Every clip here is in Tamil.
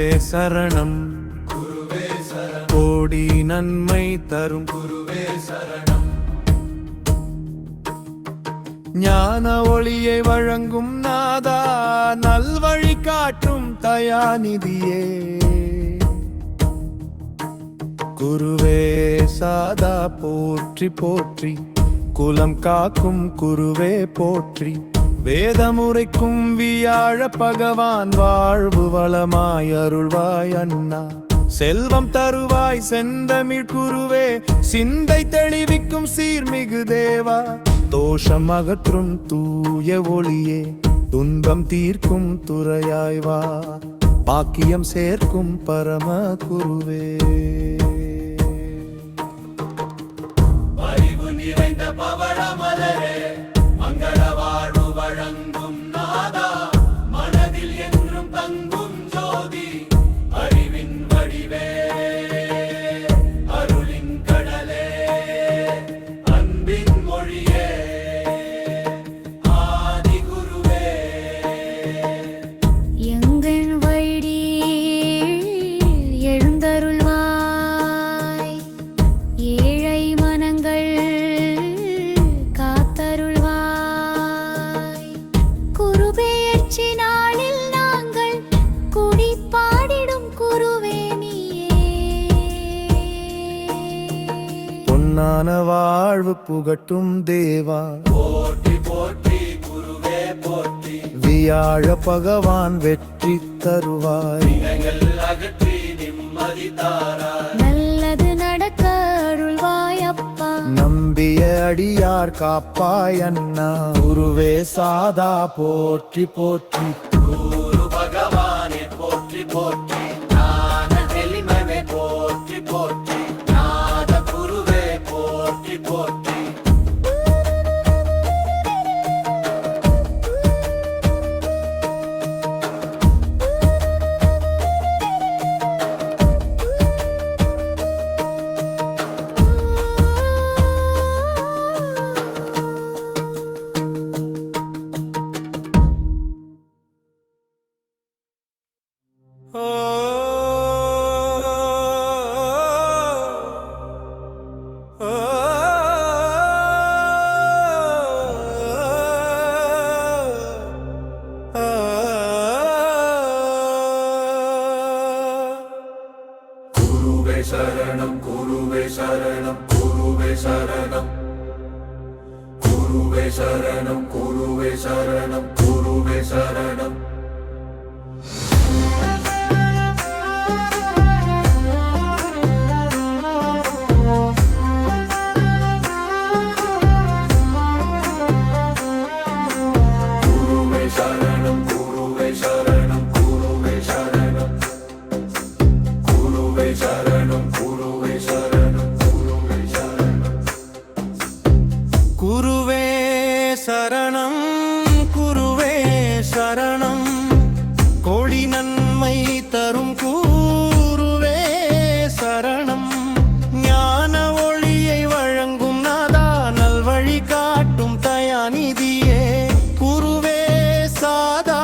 குருவே சரணம் கோடி நன்மை தரும் குருவே சரணம். ஞான ஒளியை வழங்கும் நாதா, நல்வழி காட்டும் தயாநிதியே. குருவே சாதா போற்றி போற்றி, குலம் காக்கும் குருவே போற்றி. வேதமுறைக்கும் வியாழ பகவான், வாழ்வு வளமாய் அருள்வாய் அண்ணா. செல்வம் தருவாய் செந்தமிழ் குருவே, சிந்தை தெளிவிக்கும் சீர்மிகு தேவா. தோஷம் அகற்றும் தூய ஒளியே, துன்பம் தீர்க்கும் துறையாய் வா. பாக்கியம் சேர்க்கும் பரம குருவே. அறிவு நிறைந்த பவளமலரே, மங்கள வாழ்வு வழங்கும் நாதா. மனதில் என்றும் தங்கும் ஜோதி, அறிவின் வடிவே, அருளின் கடலே, அன்பின் மொழியே, ஆதி குருவே. எங்கள் வழி எழுந்தருள்வாய், ஏழை மனங்கள் காத்தருள்வாய். குருபெயர்ச்சி நாளில் நாங்கள் குடி பாடிடும் குருவே நீயே. பொன்னான வாழ்வு புகட்டும் தேவா, போற்றி போற்றி குருவே போற்றி. வியாழ பகவான் வெற்றி தருவாய். வினைகள் அகற்றி நிம்மதி தாராய். நல்லது நடக்க அருள்வாய் அப்பா. நம்பிய அடியார் காப்பாய் அண்ணா. குருவே சாதா போற்றி போற்றி. குரு பகவானே போற்றி போற்றி. ஞான தெளிமவே போற்றி போற்றி. நாத குருவே போற்றி போற்றி. குருவே சரணம் குருவே சரணம் குருவே சரணம். குருவே சரணம் குருவே சரணம் குருவே சரணம். குருவே சரணம் குருவே சரணம் குருவே சரணம். குருவே சரணம் குருவே சரணம் குருவே சரணம். குருவே சரணம் குருவே சரணம், கோடி நன்மை தரும் குருவே சரணம். ஞான ஒளியை வழங்கும் நாதா, நல்வழி காட்டும் தயாநிதியே. குருவே சாதா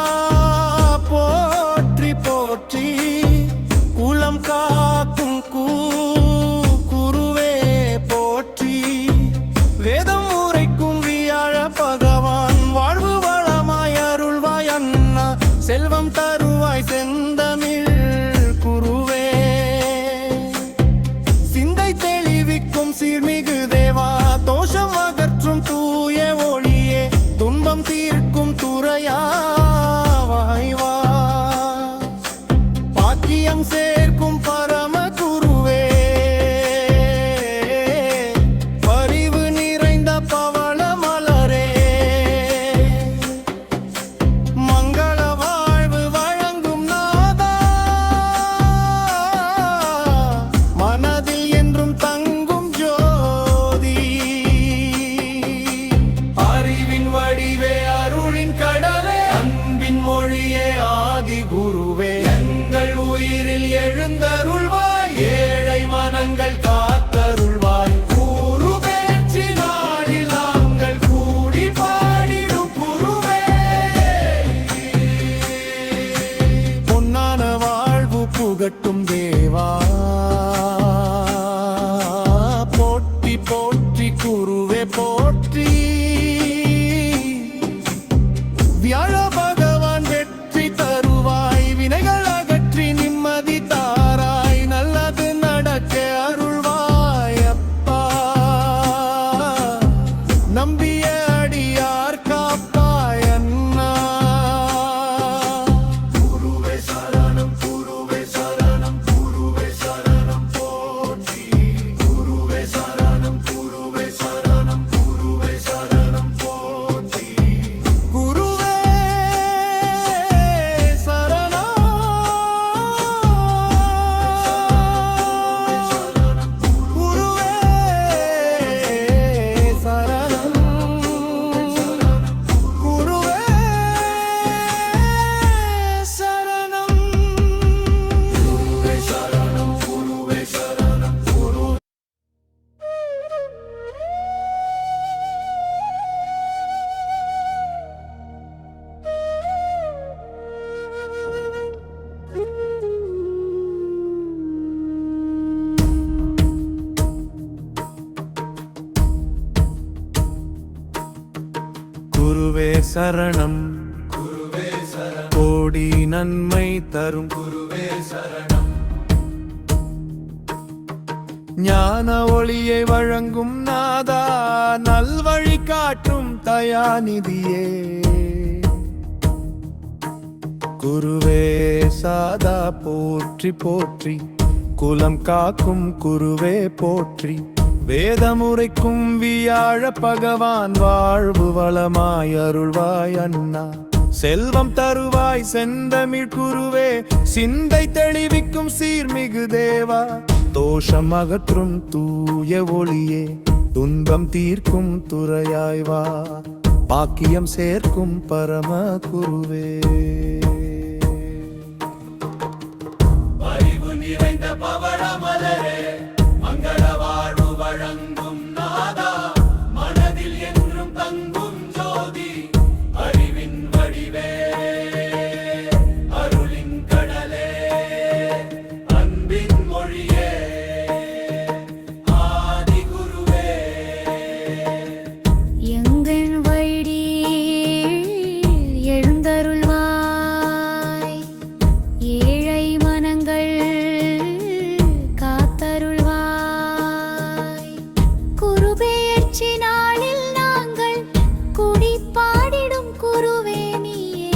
போற்றி போற்றி, குலம் காக்கும் குருவே போற்றி. வேதம் உரைக்கும் வியாழ பகவான், வாழ்வு வளமாய் அருள்வாய் அண்ணா. செல்வம் தருவாய் செந்தமிழ் குருவே, சிந்தை தெளிவிக்கும் சீர்மிகு தேவா. தோஷம் அகற்றும் தூய ஒளியே, துன்பம் தீர்க்கும் துறையாய் வா. பாக்கியம் சேர்க்கும் பரம குருவே, பரிவு நிறைந்த பவள மலரே. குருவே சரணம் குருவே சரணம் கோடி நன்மை தரும் குருவே சரணம் ஞான ஒளியை வழங்கும் நாதா நல்வழி காட்டும் தயாநிதியே குருவே சாதா போற்றி போற்றி குலம் காக்கும் குருவே போற்றி வேதமுறைக்கும் வியாழ பகவான் வாழ்வு வளமாய் அருள்வாய் அண்ணா செல்வம் தருவாய் செந்தமிழ் குருவே சிந்தை தெளிவிக்கும் சீர்மிகு தேவா தோஷம் அகற்றும் தூய ஒளியே துன்பம் தீர்க்கும் துறையாய் வா பாக்கியம் சேர்க்கும் பரம குருவே அறிவு நிறைந்த பவளமலரே மங்கள வாழ்வு வழங்கும் நாதா மனதில் என்றும் தங்கும் ஜோதி அறிவின் வடிவே அருளின் கடலே அன்பின் மொழியே ஆதி குருவே எங்கள் வழி எழுந்தருள்வாய் ஏழை மனங்கள் காத்தருள்வாய் குருபெயர்ச்சி நாளில் நாங்கள் குடி பாடிடும் குருவே நீயே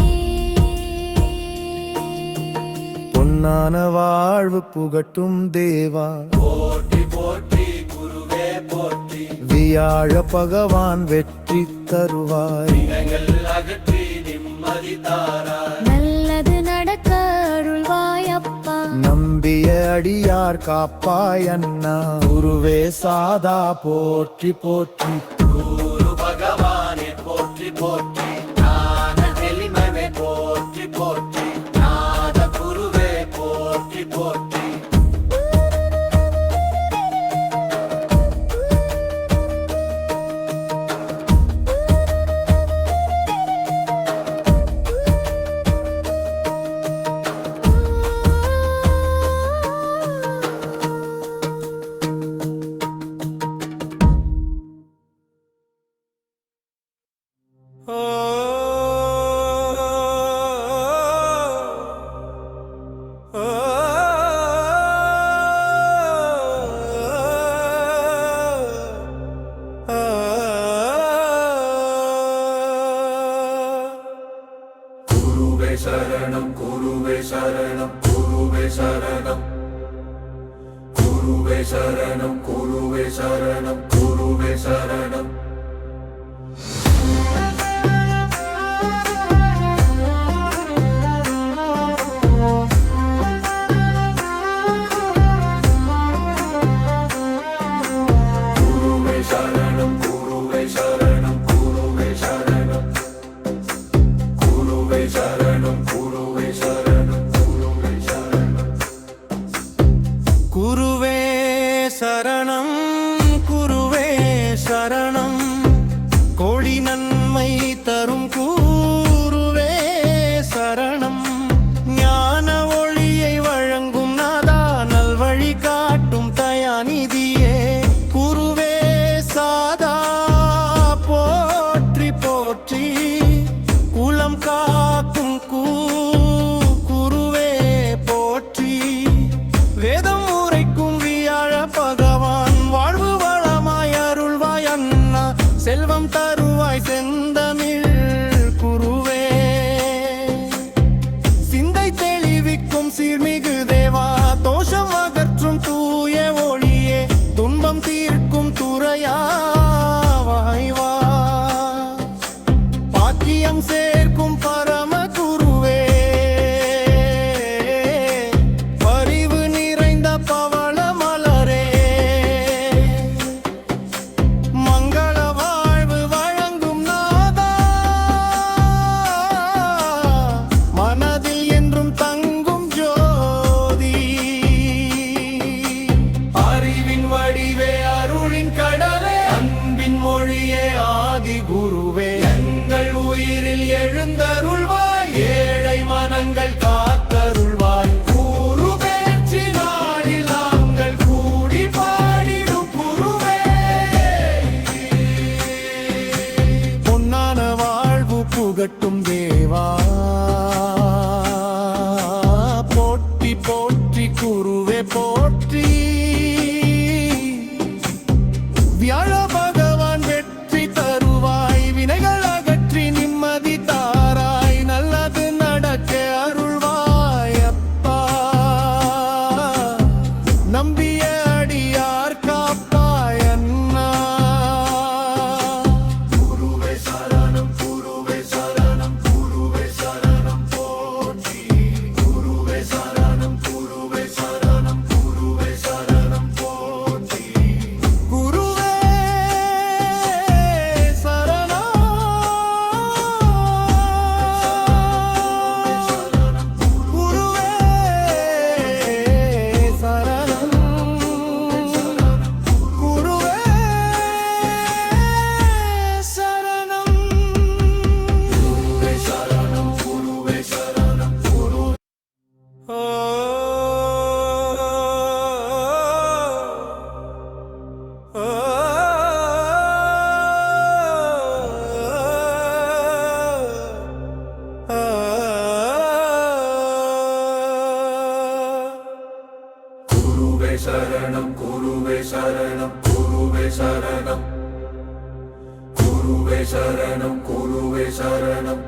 பொன்னான வாழ்வு புகட்டும் தேவா போற்றி போற்றி குருவே போற்றி வியாழ பகவான் வெற்றி தருவாய் வினைகள் அகற்றி நிம்மதி தாராய் நல்லது நடக்க அருள்வாய் அப்பா நம்பிய அடியார் காப்பாய் அண்ணா குருவே சாதா போற்றி போற்றி குரு பகவானே போற்றி போற்றி ஞான எளிமையே போற்றி போற்றி நாத குருவே போற்றி போற்றி குருவே சரணம் குருவே சரணம் குருவே சரணம் குருவே சரணம் குருவே சரணம் குருவே சரணம் குருவே சரணம் குருவே சரணம் குருவே சரணம் குருவே சரணம் குருவே சரணம் குருவே சரணம் குருவே சரணம் குருவே சரணம் கோடி நன்மை தரும் குருவே சரணம் ஞான ஒளியை வழங்கும் நாதா நல்வழி காட்டும் தயாநிதியே குருவே சாதா போற்றி போற்றி குலம் காக்கும் குருவே போற்றி வேதம் உரைக்கும் வியாழ பகவான் வாழ்வு வளமாய் அருள்வாய் அண்ணா செல்வம் தருவாய் செந்தமிழ் குருவே சிந்தை தெளிவிக்கும் சீர்மிகு தேவா தோஷம் அகற்றும் தூய ஒளியே துன்பம் தீர்க்கும் துறையாய் வா பாக்கியம் சேர்க்கும் பரம குருவே பரிவு நிறைந்த பவள மலரே மங்கள வாழ்வு வழங்கும் நாதா மனதில் என்றும் தங்கும் ஜோதி அறிவின் வடிவே அருளின் கடலே அன்பின் மொழியே ஆதி குருவே எங்கள் உயிரில் எழுந்தருள் புகட்டும் தேவா போற்றி போற்றி குருவே போற்றி வியாழ பகவான் வெற்றி தருவாய் வினைகள் அகற்றி நிம்மதி தாராய் நல்லது நடக்க அருள்வாய் அப்பா நம்பிய அடியார் காப்பாய் அண்ணா குருவே சரணம் போற்றி குருவே சரணம் போற்றி குருவே சரணம் குருவே சரணம் குருவே சரணம் குருவே சரணம் குருவே சரணம் குருவே சரணம் குருவே சரணம் குருவே சரணம் குருவே சரணம்